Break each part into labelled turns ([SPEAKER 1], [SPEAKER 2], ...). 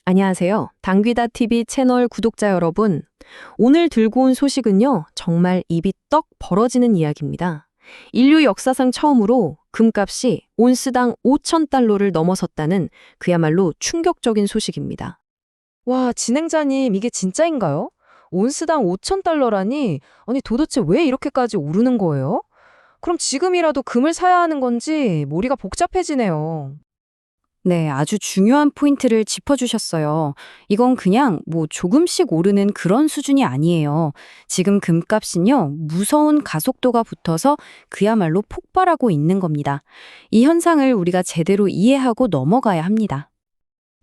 [SPEAKER 1] 안녕하세요. 당귀다 TV 채널 구독자 여러분. 오늘 들고 온 소식은요, 정말 입이 떡 벌어지는 이야기입니다. 인류 역사상 처음으로 금값이 온스당 5,000달러를 넘어섰다는 그야말로 충격적인 소식입니다.
[SPEAKER 2] 와, 진행자님, 이게 진짜인가요? 온스당 5,000달러라니? 아니, 도대체 왜 이렇게까지 오르는 거예요? 그럼 지금이라도 금을 사야 하는 건지 머리가 복잡해지네요.
[SPEAKER 3] 네, 아주 중요한 포인트를 짚어주셨어요. 이건 그냥 조금씩 오르는 그런 수준이 아니에요. 지금 금값은요, 무서운 가속도가 붙어서 그야말로 폭발하고 있는 겁니다. 이 현상을 우리가 제대로 이해하고 넘어가야 합니다.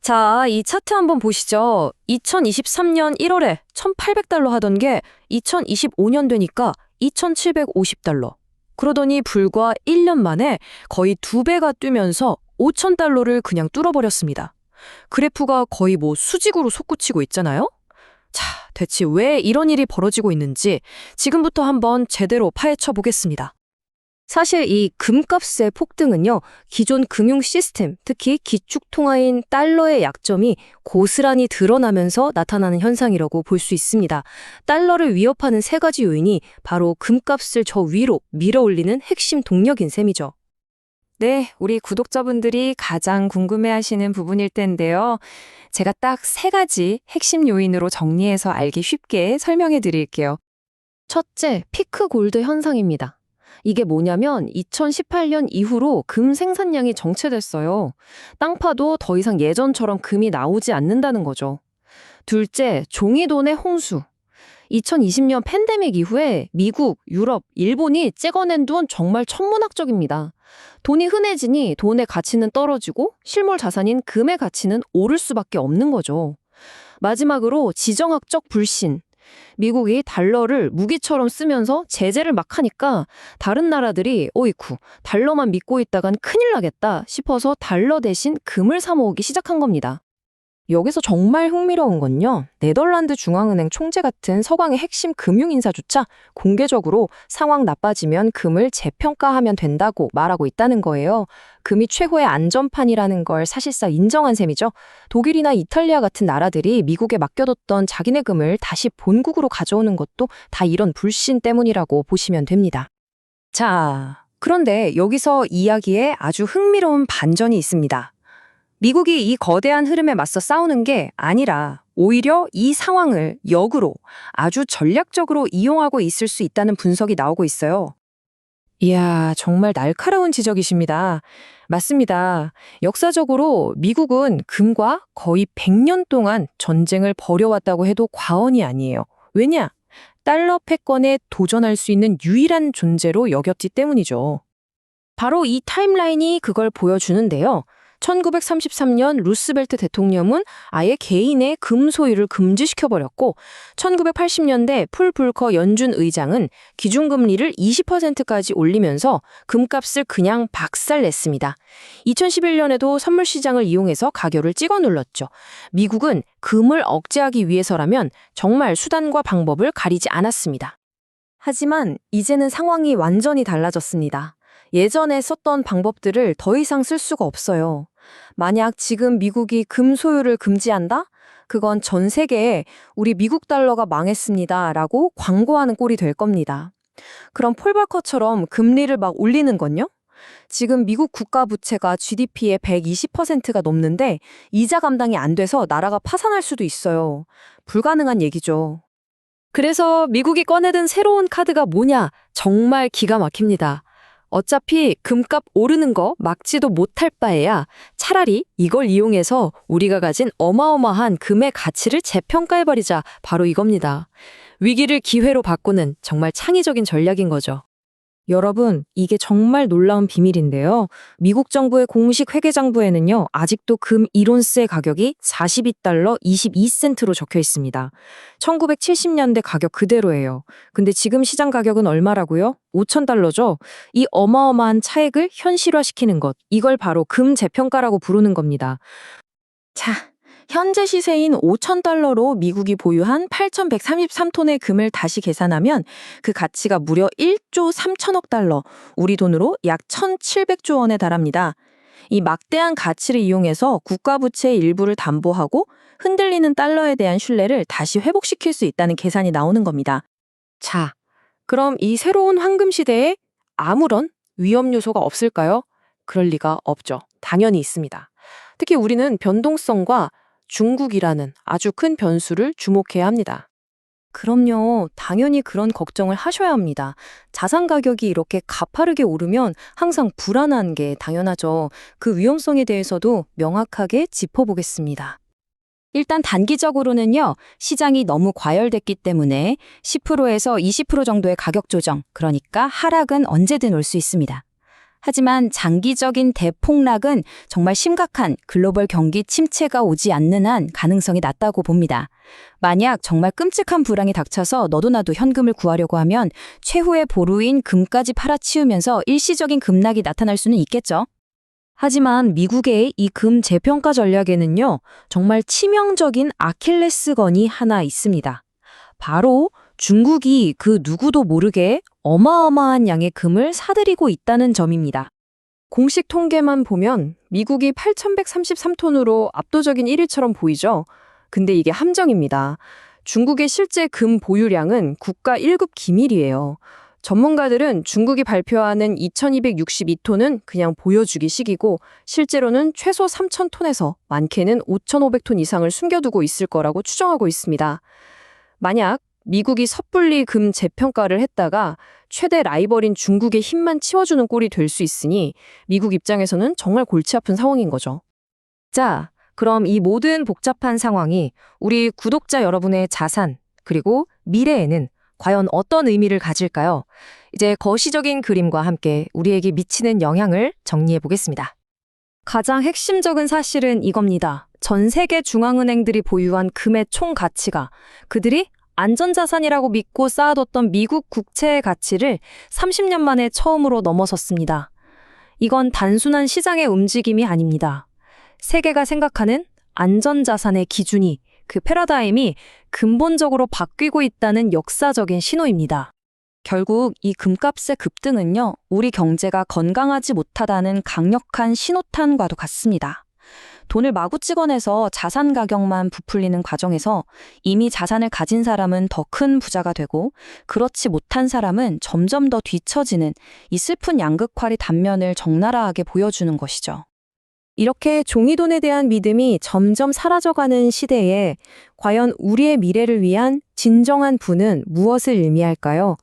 [SPEAKER 2] 자, 이 차트 한번 보시죠. 2023년 1월에 1,800달러 하던 게 2025년 되니까 2,750달러. 그러더니 불과 1년 만에 거의 2배가 뛰면서 5,000달러를 그냥 뚫어버렸습니다. 그래프가 거의 수직으로 솟구치고 있잖아요? 자, 대체 왜 이런 일이 벌어지고 있는지 지금부터 한번 제대로 파헤쳐 보겠습니다. 사실 이 금값의 폭등은요, 기존 금융 시스템, 특히 기축통화인 달러의 약점이 고스란히 드러나면서 나타나는 현상이라고 볼 수 있습니다. 달러를 위협하는 세 가지 요인이 바로 금값을 저 위로 밀어올리는 핵심 동력인 셈이죠. 네, 우리 구독자분들이 가장 궁금해하시는 부분일 텐데요. 제가 딱 세 가지 핵심 요인으로 정리해서 알기 쉽게 설명해 드릴게요. 첫째, 피크 골드 현상입니다. 이게 뭐냐면 2018년 이후로 금 생산량이 정체됐어요. 땅 파도 더 이상 예전처럼 금이 나오지 않는다는 거죠. 둘째, 종이돈의 홍수. 2020년 팬데믹 이후에 미국, 유럽, 일본이 찍어낸 돈 정말 천문학적입니다. 돈이 흔해지니 돈의 가치는 떨어지고 실물 자산인 금의 가치는 오를 수밖에 없는 거죠. 마지막으로 지정학적 불신. 미국이 달러를 무기처럼 쓰면서 제재를 막 하니까 다른 나라들이 어이쿠, 달러만 믿고 있다간 큰일 나겠다 싶어서 달러 대신 금을 사 모으기 시작한 겁니다.
[SPEAKER 1] 여기서 정말 흥미로운 건요, 네덜란드 중앙은행 총재 같은 서방의 핵심 금융인사조차 공개적으로 상황 나빠지면 금을 재평가하면 된다고 말하고 있다는 거예요. 금이 최고의 안전판이라는 걸 사실상 인정한 셈이죠. 독일이나 이탈리아 같은 나라들이 미국에 맡겨뒀던 자기네 금을 다시 본국으로 가져오는 것도 다 이런 불신 때문이라고 보시면 됩니다.
[SPEAKER 2] 자, 그런데 여기서 이야기에 아주 흥미로운 반전이 있습니다. 미국이 이 거대한 흐름에 맞서 싸우는 게 아니라 오히려 이 상황을 역으로 아주 전략적으로 이용하고 있을 수 있다는 분석이 나오고 있어요. 이야, 정말 날카로운 지적이십니다. 맞습니다. 역사적으로 미국은 금과 거의 100년 동안 전쟁을 벌여왔다고 해도 과언이 아니에요. 왜냐? 달러 패권에 도전할 수 있는 유일한 존재로 여겼기 때문이죠. 바로 이 타임라인이 그걸 보여주는데요. 1933년 루스벨트 대통령은 아예 개인의 금 소유를 금지시켜버렸고 1980년대 폴 불커 연준 의장은 기준금리를 20%까지 올리면서 금값을 그냥 박살냈습니다. 2011년에도 선물 시장을 이용해서 가격을 찍어 눌렀죠. 미국은 금을 억제하기 위해서라면 정말 수단과 방법을 가리지 않았습니다. 하지만 이제는 상황이 완전히 달라졌습니다. 예전에 썼던 방법들을 더 이상 쓸 수가 없어요. 만약 지금 미국이 금 소유를 금지한다? 그건 전 세계에 우리 미국 달러가 망했습니다 라고 광고하는 꼴이 될 겁니다. 그럼 폴 벌커처럼 금리를 막 올리는 건요? 지금 미국 국가 부채가 GDP의 120%가 넘는데 이자 감당이 안 돼서 나라가 파산할 수도 있어요. 불가능한 얘기죠. 그래서 미국이 꺼내든 새로운 카드가 뭐냐? 정말 기가 막힙니다. 어차피 금값 오르는 거 막지도 못할 바에야 차라리 이걸 이용해서 우리가 가진 어마어마한 금의 가치를 재평가해버리자, 바로 이겁니다. 위기를 기회로 바꾸는 정말 창의적인 전략인 거죠. 여러분, 이게 정말 놀라운 비밀인데요. 미국 정부의 공식 회계장부에는요, 아직도 금 1온스의 가격이 42달러 22센트로 적혀 있습니다. 1970년대 가격 그대로예요. 근데 지금 시장 가격은 얼마라고요? 5,000달러죠? 이 어마어마한 차액을 현실화시키는 것, 이걸 바로 금 재평가라고 부르는 겁니다. 자, 현재 시세인 5,000달러로 미국이 보유한 8,133톤의 금을 다시 계산하면 그 가치가 무려 1조 3천억 달러, 우리 돈으로 약 1,700조 원에 달합니다.
[SPEAKER 4] 이 막대한 가치를 이용해서 국가 부채의 일부를 담보하고 흔들리는 달러에 대한 신뢰를 다시 회복시킬 수 있다는 계산이 나오는 겁니다.
[SPEAKER 1] 자, 그럼 이 새로운 황금 시대에 아무런 위험 요소가 없을까요? 그럴 리가 없죠. 당연히 있습니다. 특히 우리는 변동성과 중국이라는 아주 큰 변수를 주목해야 합니다.
[SPEAKER 3] 그럼요. 당연히 그런 걱정을 하셔야 합니다. 자산 가격이 이렇게 가파르게 오르면 항상 불안한 게 당연하죠. 그 위험성에 대해서도 명확하게 짚어보겠습니다. 일단 단기적으로는요, 시장이 너무 과열됐기 때문에 10%에서 20% 정도의 가격 조정, 그러니까 하락은 언제든 올 수 있습니다. 하지만 장기적인 대폭락은 정말 심각한 글로벌 경기 침체가 오지 않는 한 가능성이 낮다고 봅니다. 만약 정말 끔찍한 불황이 닥쳐서 너도 나도 현금을 구하려고 하면 최후의 보루인 금까지 팔아치우면서 일시적인 급락이 나타날 수는 있겠죠. 하지만 미국의 이 금 재평가 전략에는요, 정말 치명적인 아킬레스건이 하나 있습니다. 바로 중국이 그 누구도 모르게 어마어마한 양의 금을 사들이고 있다는 점입니다.
[SPEAKER 1] 공식 통계만 보면 미국이 8,133톤으로 압도적인 1위처럼 보이죠. 근데 이게 함정입니다. 중국의 실제 금 보유량은 국가 1급 기밀이에요. 전문가들은 중국이 발표하는 2,262톤은 그냥 보여주기식이고 실제로는 최소 3,000톤에서 많게는 5,500톤 이상을 숨겨두고 있을 거라고 추정하고 있습니다. 만약 미국이 섣불리 금 재평가를 했다가 최대 라이벌인 중국의 힘만 치워주는 꼴이 될 수 있으니 미국 입장에서는 정말 골치 아픈 상황인 거죠. 자, 그럼 이 모든 복잡한 상황이 우리 구독자 여러분의 자산 그리고 미래에는 과연 어떤 의미를 가질까요? 이제 거시적인 그림과 함께 우리에게 미치는 영향을 정리해 보겠습니다.
[SPEAKER 3] 가장 핵심적인 사실은 이겁니다. 전 세계 중앙은행들이 보유한 금의 총 가치가 그들이 안전자산이라고 믿고 쌓아뒀던 미국 국채의 가치를 30년 만에 처음으로 넘어섰습니다. 이건 단순한 시장의 움직임이 아닙니다. 세계가 생각하는 안전자산의 기준이, 그 패러다임이 근본적으로 바뀌고 있다는 역사적인 신호입니다. 결국 이 금값의 급등은요, 우리 경제가 건강하지 못하다는 강력한 신호탄과도 같습니다. 돈을 마구 찍어내서 자산 가격만 부풀리는 과정에서 이미 자산을 가진 사람은 더 큰 부자가 되고 그렇지 못한 사람은 점점 더 뒤처지는 이 슬픈 양극화의 단면을 적나라하게 보여주는 것이죠.
[SPEAKER 4] 이렇게 종이돈에 대한 믿음이 점점 사라져가는 시대에 과연 우리의 미래를 위한 진정한 부는 무엇을 의미할까요?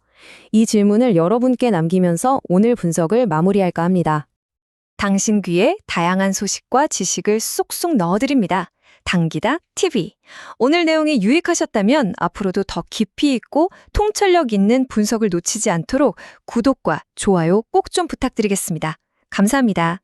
[SPEAKER 4] 이 질문을 여러분께 남기면서 오늘 분석을 마무리할까 합니다.
[SPEAKER 1] 당신 귀에 다양한 소식과 지식을 쏙쏙 넣어드립니다. 당기다 TV. 오늘 내용이 유익하셨다면 앞으로도 더 깊이 있고 통찰력 있는 분석을 놓치지 않도록 구독과 좋아요 꼭 좀 부탁드리겠습니다. 감사합니다.